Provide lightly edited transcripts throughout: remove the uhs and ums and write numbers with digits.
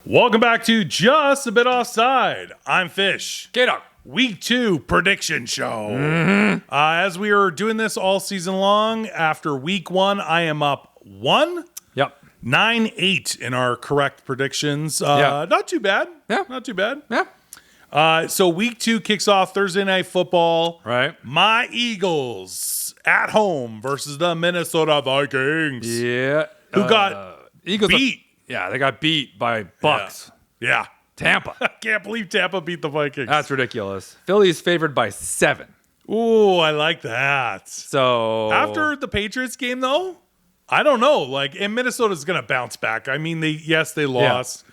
Welcome back to Just a Bit Offside. I'm Fish. K-Dog. Week 2 prediction show. As we are doing this all season long, after week 1, I am up 1. Yep. 9-8 in our correct predictions. Yeah. Not too bad. Yeah. Not too bad. Yeah. So week 2 kicks off Thursday Night Football. Right. My Eagles at home versus the Minnesota Vikings. Yeah. Who got Eagles beat. They got beat by Bucks. Yeah. Tampa. I can't believe Tampa beat the Vikings. That's ridiculous. Philly's favored by 7. Ooh, I like that. So After the Patriots game, though, I don't know. And Minnesota's going to bounce back. I mean, they lost.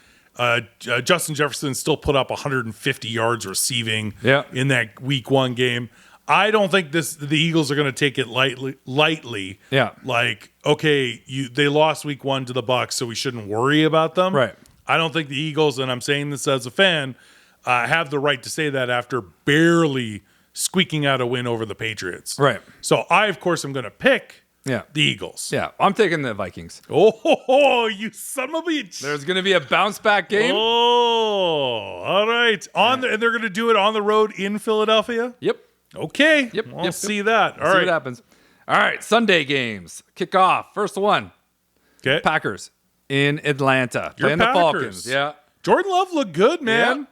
Justin Jefferson still put up 150 yards receiving in that week 1 game. I don't think the Eagles are going to take it lightly. Yeah. They lost week 1 to the Bucs, so we shouldn't worry about them. Right. I don't think the Eagles, and I'm saying this as a fan, have the right to say that after barely squeaking out a win over the Patriots. Right. So I, of course, am going to pick the Eagles. Yeah. I'm taking the Vikings. Oh, you son of a bitch. There's going to be a bounce back game. Oh, all right. And they're going to do it on the road in Philadelphia? Yep. Okay. Yep. We'll see that. All right. See what happens. All right. Sunday games. Kick off. First one. Okay. Packers in Atlanta. Playing the Falcons. Yeah. Jordan Love looked good, man.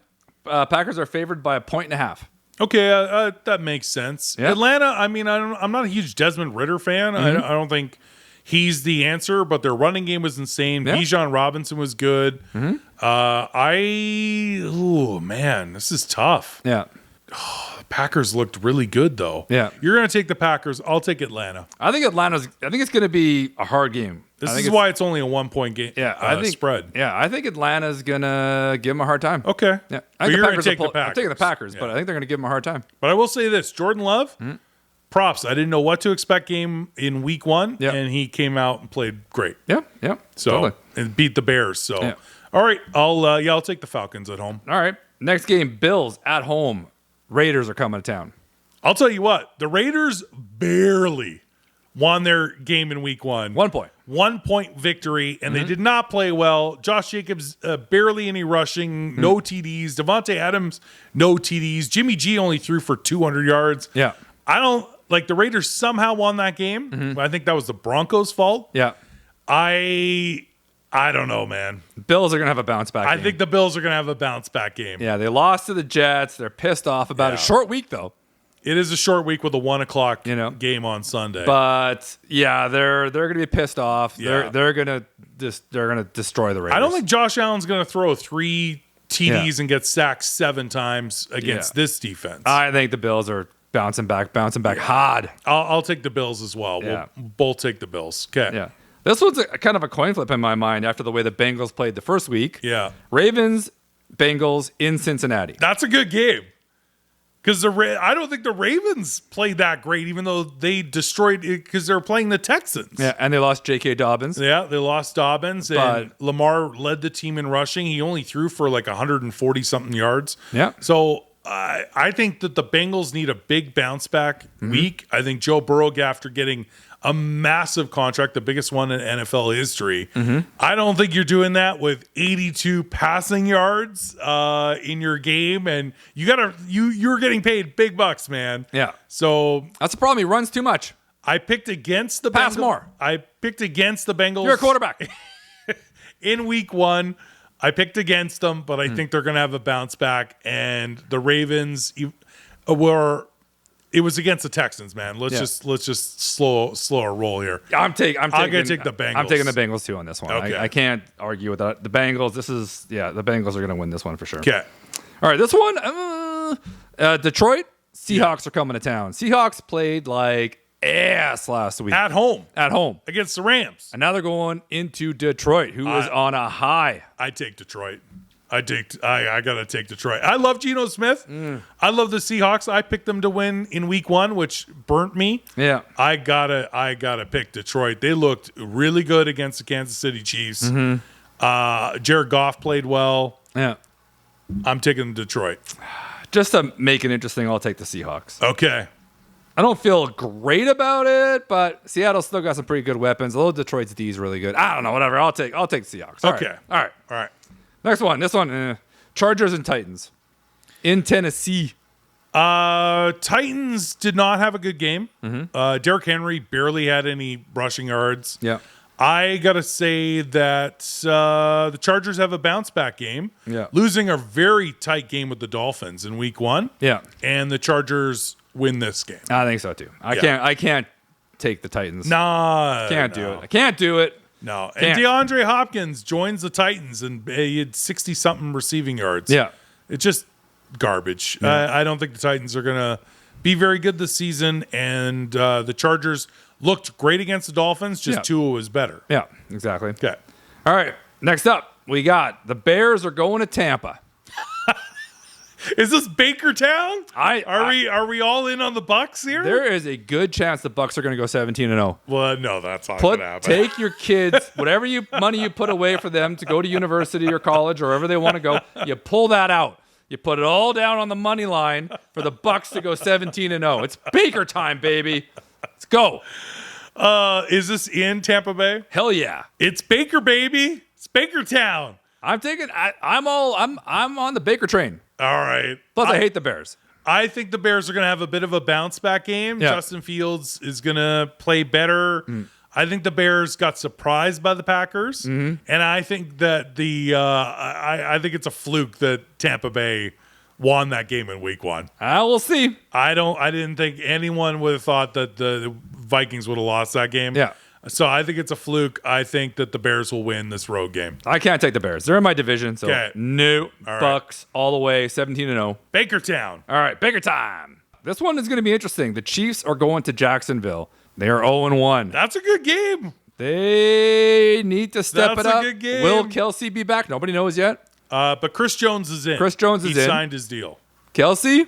Yeah. Packers are favored by 1.5. Okay, that makes sense. Yeah. Atlanta, I mean, I'm not a huge Desmond Ridder fan. I don't think he's the answer, but their running game was insane. Yeah. Bijan Robinson was good. Man, this is tough. Yeah. The Packers looked really good, though. Yeah. You're going to take the Packers. I'll take Atlanta. I think it's going to be a hard game. This is why it's only a 1-point game. Yeah, I think spread. Yeah, I think Atlanta's gonna give them a hard time. Okay. Yeah, But you're going to take the Packers. I'm taking the Packers, but I think they're going to give them a hard time. But I will say this: Jordan Love, props. I didn't know what to expect game in week 1, and he came out and played great. Yeah. So totally. and beat the Bears. So, all right, I'll take the Falcons at home. All right, next game: Bills at home. Raiders are coming to town. I'll tell you what: the Raiders barely won their game in week 1. 1 point. 1-point victory, and they did not play well. Josh Jacobs, barely any rushing, no TDs. Devontae Adams, no TDs. Jimmy G only threw for 200 yards. Yeah. I don't like the Raiders somehow won that game. I think that was the Broncos' fault. Yeah. I don't know, man. Bills are going to have a bounce back game. I think the Bills are going to have a bounce back game. Yeah, they lost to the Jets. They're pissed off about a short week, though. It is a short week with a 1 o'clock game on Sunday. But yeah, they're going to be pissed off. Yeah. They're going to destroy the Raiders. I don't think Josh Allen's going to throw 3 TDs and get sacked 7 times against this defense. I think the Bills are bouncing back hard. I'll take the Bills as well. Yeah. We'll both take the Bills. Okay. Yeah. This one's kind of a coin flip in my mind after the way the Bengals played the first week. Yeah. Ravens, Bengals in Cincinnati. That's a good game. Because I don't think the Ravens played that great, even though they destroyed it because they're playing the Texans. Yeah, and they lost J.K. Dobbins. Yeah, they lost Dobbins, and Lamar led the team in rushing. He only threw for 140-something yards. Yeah. So I think that the Bengals need a big bounce back week. I think Joe Burrow, after getting a massive contract, the biggest one in NFL history. I don't think you're doing that with 82 passing yards in your game, and you're getting paid big bucks, man. Yeah. So that's the problem. He runs too much. I picked against the Pass Bengals. more. I picked against the Bengals. You're a quarterback. In week 1, I picked against them, but I think they're going to have a bounce back, and the Ravens were. It was against the Texans, man. Let's just slow a roll here. I'm going to take the Bengals. I'm taking the Bengals too on this one. Okay. I can't argue with that. The Bengals. The Bengals are going to win this one for sure. Okay. All right, this one. Detroit Seahawks are coming to town. Seahawks played like ass last week At home against the Rams, and now they're going into Detroit, who is on a high. I take Detroit. I gotta take Detroit. I love Geno Smith. I love the Seahawks. I picked them to win in week 1, which burnt me. Yeah. I gotta pick Detroit. They looked really good against the Kansas City Chiefs. Jared Goff played well. Yeah. I'm taking Detroit. Just to make it interesting, I'll take the Seahawks. Okay. I don't feel great about it, but Seattle still got some pretty good weapons. Although Detroit's D is really good. I don't know, whatever. I'll take the Seahawks. All Okay. right. All right. Next one. This one. Chargers and Titans in Tennessee. Titans did not have a good game. Derrick Henry barely had any rushing yards. Yeah. I got to say that the Chargers have a bounce back game. Yeah. Losing a very tight game with the Dolphins in week 1. Yeah. And the Chargers win this game. I think so too. I can't take the Titans. Nah. Can't do it. I can't do it. No. Can't. And DeAndre Hopkins joins the Titans and he had 60-something receiving yards. Yeah. It's just garbage. I don't think the Titans are going to be very good this season. And the Chargers looked great against the Dolphins. Just Tua was better. Yeah, exactly. Okay. All right. Next up, we got the Bears are going to Tampa. Is this Bakertown? Are we all in on the Bucks here? There is a good chance the Bucks are going to go 17-0. Well, no, that's not going to happen. Take your kids, whatever money you put away for them to go to university or college or wherever they want to go, you pull that out. You put it all down on the money line for the Bucks to go 17-0. It's Baker time, baby. Let's go. Is this in Tampa Bay? Hell yeah. It's Baker, baby. It's Bakertown. I'm on the Baker train. All right. Plus, I hate the Bears. I think the Bears are going to have a bit of a bounce back game. Yeah. Justin Fields is going to play better. I think the Bears got surprised by the Packers, and I think that I think it's a fluke that Tampa Bay won that game in week 1. We'll see. I didn't think anyone would have thought that the Vikings would have lost that game. Yeah. So I think it's a fluke. I think that the Bears will win this road game. I can't take the Bears. They're in my division, so no. All right. Bucks all the way, 17-0. Bakertown. All right, Baker time. This one is going to be interesting. The Chiefs are going to Jacksonville. They are 0-1. That's a good game. They need to step That's it up. a good game. Will Kelsey be back? Nobody knows yet. But Chris Jones is in. He signed his deal. Kelsey?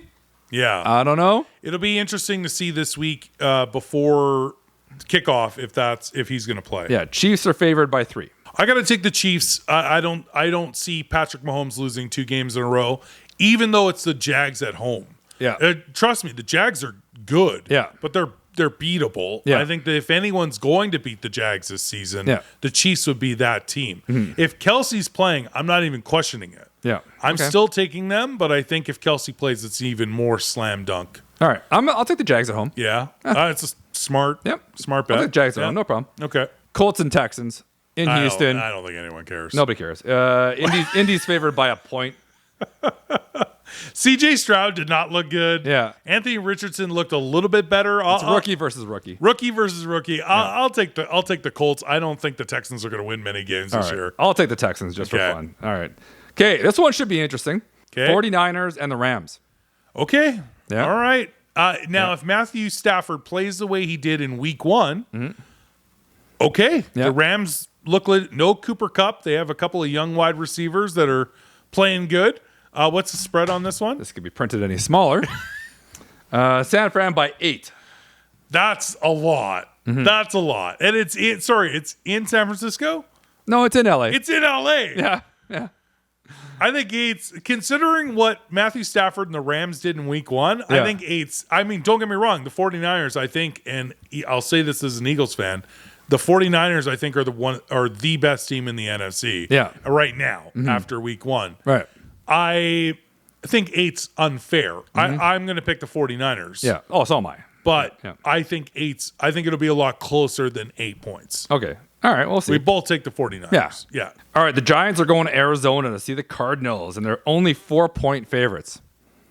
Yeah. I don't know. It'll be interesting to see this week before kickoff if he's going to play. Yeah, Chiefs are favored by 3. I got to take the Chiefs. I don't see Patrick Mahomes losing 2 games in a row, even though it's the Jags at home. Yeah. Trust me, the Jags are good. Yeah. But they're beatable. Yeah. I think that if anyone's going to beat the Jags this season, the Chiefs would be that team. If Kelsey's playing, I'm not even questioning it. Yeah. I'm still taking them, but I think if Kelsey plays, it's even more slam dunk. All right. I'll take the Jags at home. Yeah. It's a smart bet. I'll take the Jags at home. No problem. Okay. Colts and Texans in Houston. I don't think anyone cares. Nobody cares. Indy's favored by a point. CJ Stroud did not look good. Yeah. Anthony Richardson looked a little bit better. It's rookie versus rookie. Rookie versus rookie. I'll take the Colts. I don't think the Texans are going to win many games this year. I'll take the Texans just for fun. All right. Okay, this one should be interesting. Okay. 49ers and the Rams. Okay. Yeah. All right. Now, if Matthew Stafford plays the way he did in week 1, okay. Yeah. The Rams look like no Cooper Kupp. They have a couple of young wide receivers that are playing good. What's the spread on this one? This could be printed any smaller. San Fran by 8. That's a lot. That's a lot. And it's in San Francisco? No, it's in LA. It's in LA. Yeah. I think 8's, considering what Matthew Stafford and the Rams did in week 1, I think 8's, I mean, don't get me wrong, the 49ers, I think, and I'll say this as an Eagles fan, the 49ers, I think, are the best team in the NFC right now after week 1. Right. I think 8's unfair. I'm going to pick the 49ers. Yeah. Oh, so am I. But I think it'll be a lot closer than 8 points. Okay. All right, we'll see. We both take the 49ers. Yeah. All right, the Giants are going to Arizona to see the Cardinals, and they're only 4-point favorites.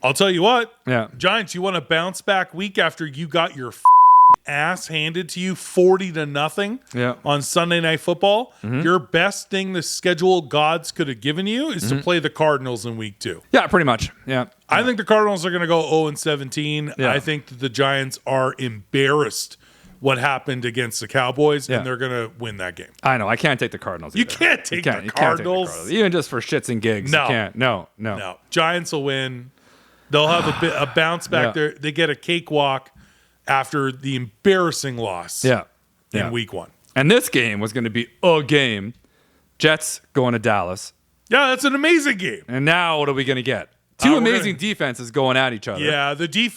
I'll tell you what. Yeah. Giants, you want to bounce back week after you got your ass handed to you 40-0 on Sunday Night Football? Your best thing the schedule gods could have given you is to play the Cardinals in week 2. Yeah, pretty much. Yeah. I think the Cardinals are going to go 0-17. Yeah. I think that the Giants are embarrassed what happened against the Cowboys, and they're going to win that game. I know. I can't take the Cardinals either. You can't take the Cardinals. Even just for shits and gigs. No. You can't. No. Giants will win. They'll have a bounce back there. They get a cakewalk after the embarrassing loss in week 1. And this game was going to be a game. Jets going to Dallas. Yeah, that's an amazing game. And now what are we going to get? Two amazing defenses going at each other. Yeah,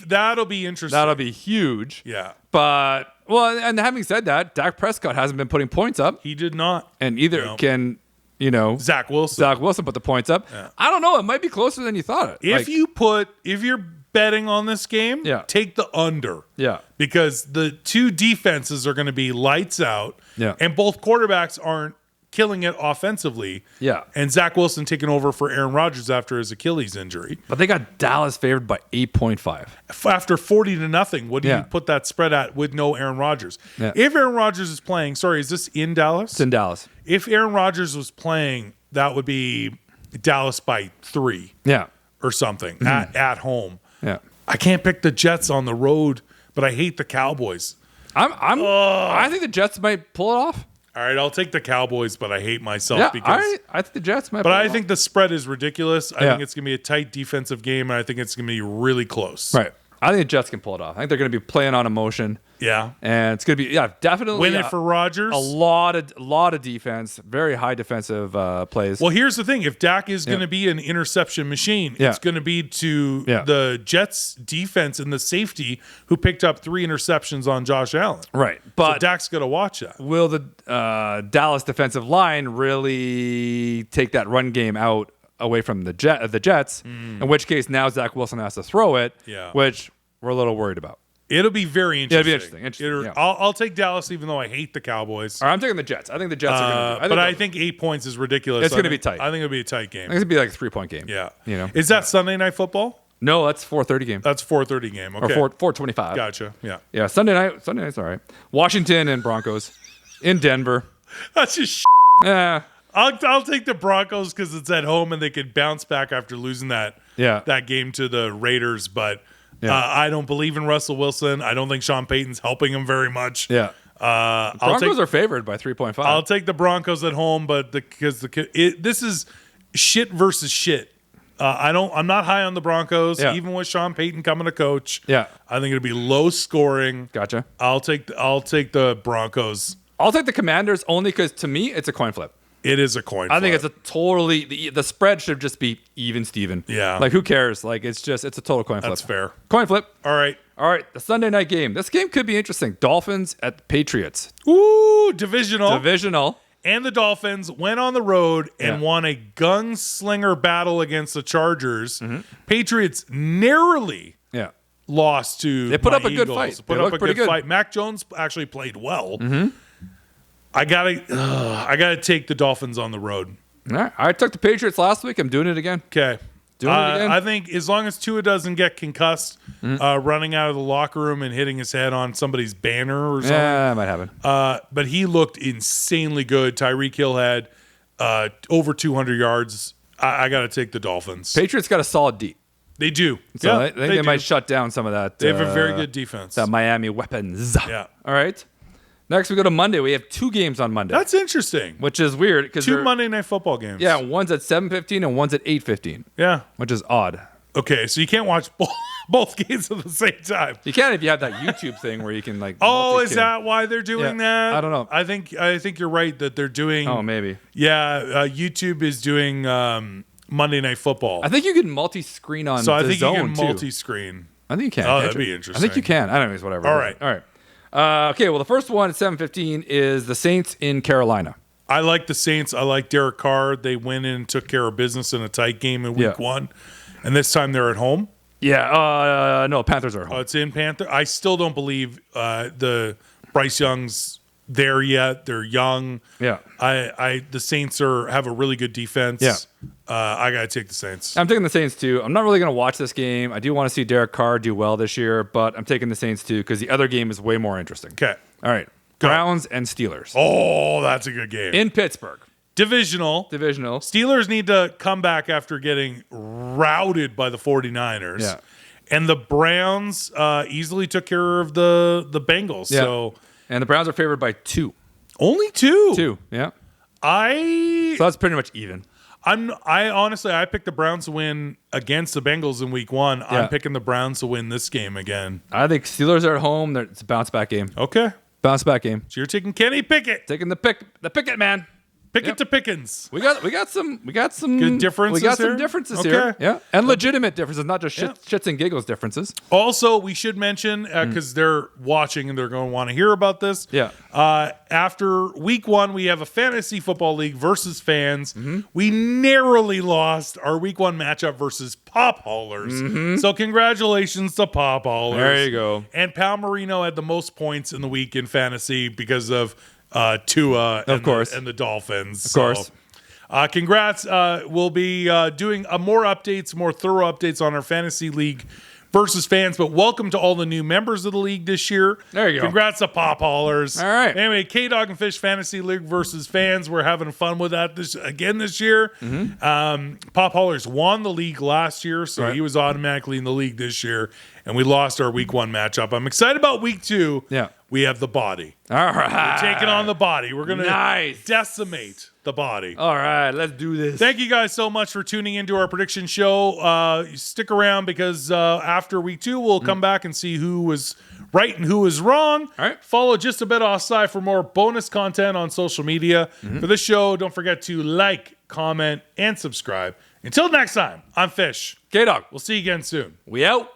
that'll be interesting. That'll be huge. Yeah. But, well, and having said that, Dak Prescott hasn't been putting points up. He did not. And either can Zach Wilson. Zach Wilson put the points up. Yeah. I don't know. It might be closer than you thought. If you're betting on this game, take the under. Yeah. Because the two defenses are going to be lights out. Yeah. And both quarterbacks aren't killing it offensively. Yeah. And Zach Wilson taking over for Aaron Rodgers after his Achilles injury. But they got Dallas favored by 8.5. After 40-0, what do Yeah. you put that spread at with no Aaron Rodgers? Yeah. If Aaron Rodgers is playing, is this in Dallas? It's in Dallas. If Aaron Rodgers was playing, that would be Dallas by 3 Yeah. or something at home. Yeah. I can't pick the Jets on the road, but I hate the Cowboys. I think the Jets might pull it off. All right, I'll take the Cowboys, but I hate myself Yeah, because. I think the Jets might. But pull I it think the spread is ridiculous. I Yeah. think it's going to be a tight defensive game, and I think it's going to be really close. off. Right. I think the Jets can pull it off. I think they're going to be playing on emotion, Yeah. and it's going to be definitely Win it for Rodgers. a lot of defense, very high defensive plays. Well, here's the thing. If Dak is going to be an interception machine, Yeah. it's going to be to Yeah. the Jets defense and the safety who picked up 3 interceptions on Josh Allen. Right, So but Dak's going to watch that. will the Dallas defensive line really take that run game out away from the Jets? In which case, now Zach Wilson has to throw it, Yeah. which we're a little worried about. It'll be very it'll interesting. be interesting, yeah. I'll take Dallas, even though I hate the Cowboys. All right, I'm taking the Jets. I think the Jets are going to do. But I think 8 points is ridiculous. It's gonna be tight. I think it'll be a tight game. I think it's going to be like a 3-point game. Yeah. You know? Is that Sunday Night Football? No, that's 4:30 game. That's 4:30 game. Okay. Or 4:25. Gotcha. Yeah. Yeah, Sunday night's all right. Washington and Broncos in Denver. That's just Yeah. I'll take the Broncos because it's at home and they could bounce back after losing that game to the Raiders. But I don't believe in Russell Wilson. I don't think Sean Payton's helping him very much. Yeah. Broncos are favored by 3.5. I'll take the Broncos at home, but this is shit versus shit. I'm not high on the Broncos, even with Sean Payton coming to coach. Yeah. I think it'll be low scoring. Gotcha. I'll take the Broncos. I'll take the Commanders only because to me it's a coin flip. It is a coin flip. I think it's a totally the spread should just be even Steven. Yeah. Like who cares? Like it's a total coin flip. That's fair. Coin flip. All right. The Sunday night game. This game could be interesting. Dolphins at the Patriots. Ooh, divisional. And the Dolphins went on the road and won a gunslinger battle against the Chargers. Patriots narrowly lost to They put up a Eagles. good fight. Put They up looked a pretty good fight. Mac Jones actually played well. I gotta take the Dolphins on the road. All right. I took the Patriots last week. I'm doing it again. Okay. Doing it again. I think as long as Tua doesn't get concussed running out of the locker room and hitting his head on somebody's banner or something. Yeah, it might happen. But he looked insanely good. Tyreek Hill had over 200 yards. I got to take the Dolphins. Patriots got a solid D. They do. So yeah, I think they might shut down some of that. They have a very good defense. That Miami weapons. Yeah. All right. Next, we go to Monday. We have 2 games on Monday. That's interesting. Which is weird. Because 2 Monday Night Football games. Yeah, one's at 7:15 and one's at 8:15. Yeah. Which is odd. Okay, so you can't watch both games at the same time. You can if you have that YouTube thing where you can like. Oh, is that why they're doing that? I don't know. I think you're right that they're doing. Oh, maybe. Yeah, YouTube is doing Monday Night Football. I think you can multi-screen on. So I the think you zone can too. multi-screen. I think you can. Oh, that'd be interesting. I think you can. Anyways, whatever. All right. All right. Okay. Well, the first one at 7:15 is the Saints in Carolina. I like the Saints. I like Derek Carr. They went in and took care of business in a tight game in week 1. And this time they're at home. Yeah. No, Panthers are at home. It's in Panther. I still don't believe the Bryce Young's there yet. They're young. Yeah. The Saints have a really good defense. Yeah. I got to take the Saints. I'm taking the Saints too. I'm not really going to watch this game. I do want to see Derek Carr do well this year, but I'm taking the Saints too because the other game is way more interesting. Okay. All right. Browns and Steelers. Oh, that's a good game. In Pittsburgh. Divisional. Steelers need to come back after getting routed by the 49ers. Yeah. And the Browns easily took care of the Bengals. Yeah. So And the Browns are favored by 2. only 2. 2. Yeah. So that's pretty much even. I honestly picked the Browns to win against the Bengals in week 1. Yeah. I'm picking the Browns to win this game again. I think Steelers are at home. It's a bounce back game. Okay. Bounce back game. So you're taking Kenny Pickett. Taking the Pickett man. Pick it to Pickens. We got some Good differences We got here? some differences Okay. here. Yeah. And legitimate differences, not just shits and giggles differences. Also, we should mention, because they're watching and they're going to want to hear about this. Yeah. After week 1, we have a fantasy football league versus fans. Mm-hmm. We narrowly lost our week 1 matchup versus Pop Haulers. So congratulations to Pop Haulers. Mm-hmm. There you go. And Pal Marino had the most points in the week in fantasy because of Tua and, Of course. and the Dolphins. Of course. Congrats. We'll be doing more updates, more thorough updates on our fantasy league versus fans. But welcome to all the new members of the league this year. There you go. Congrats to Pop Haulers. All right. Anyway, K-Dog and Fish Fantasy League versus fans. We're having fun with that this year. Pop Haulers won the league last year, so Right. he was automatically in the league this year. And we lost our week 1 matchup. I'm excited about week 2. Yeah. We have the body. All right. Taking on the body. We're going to Nice. decimate the body. All right, let's do this. Thank you guys so much for tuning into our prediction show. Stick around because after week 2, we'll come back and see who was right and who was wrong. All right. Follow Just a Bit Offside for more bonus content on social media. For this show, don't forget to like, comment, and subscribe. Until next time, I'm Fish. K-Dog, We'll see you again soon. we out.